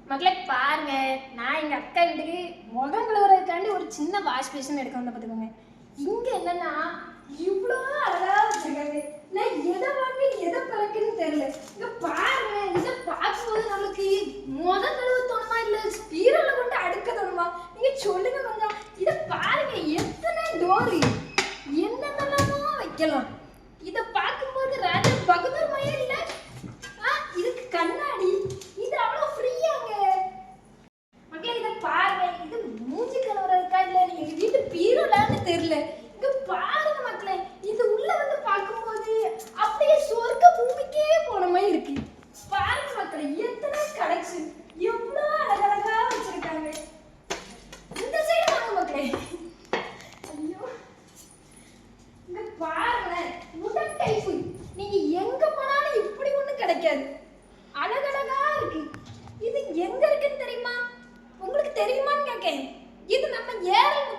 மக்களே பாருங்க, நான் எங்க அக்கா வீட்டுக்கு முகம் கழுவுறதுக்காண்டி ஒரு சின்ன வாஷ் பேஷன் எடுக்க வந்து பார்த்துக்கோங்க. இங்க என்னன்னா இவ்வளோ அழகா வச்சிருக்காங்க. நான் எதை வாங்கி எதை பறக்குன்னு தெரியல. இங்க பாருங்க, இதை பார்க்கும்போது நம்மளுக்கு முகம் கழுவ தோணுமா இல்லை ஸ்பீரல்ல கொண்டு அடுக்க தோணுமா? நீங்க சொல்லுங்க கொஞ்சம். இதை பாருங்க, எத்தனை டோரு என்னென்னலாமோ வைக்கலாம். இதை பார்க்கும்போது ராஜா பகதூர் மயம் இல்லை. இதுக்கு கண்ணாடி, இது அவ்வளோ ஃப்ரீயாங்க. மக்களே இதை பாருங்க, இது மூஞ்சி கழுவுறதுக்கா இல்லை நீங்க வீட்டு பீரோலான்னு தெரியல. இங்க பாருங்க மக்களே, இது உள்ள வந்து பார்க்கும்போது அப்படியே சொர்க்க பூமிக்கே போன மாதிரி இருக்கு. பாருங்க மக்களே, எத்தனை கலெக்ஷன், எவ்வளோ அழகழகா வச்சிருக்காங்க. இந்த சைடு வாங்க மக்களே. ஐயோ, இங்க பாருங்க, உடன் டைப்பு நீங்க எங்க போனாலும் இப்படி ஒண்ணு கிடைக்காது. அழகழகா இருக்கு. இது எங்க இருக்குன்னு தெரியுமா? உங்களுக்கு தெரியுமான்னு கேட்கேன். இது நம்ம ஏரல்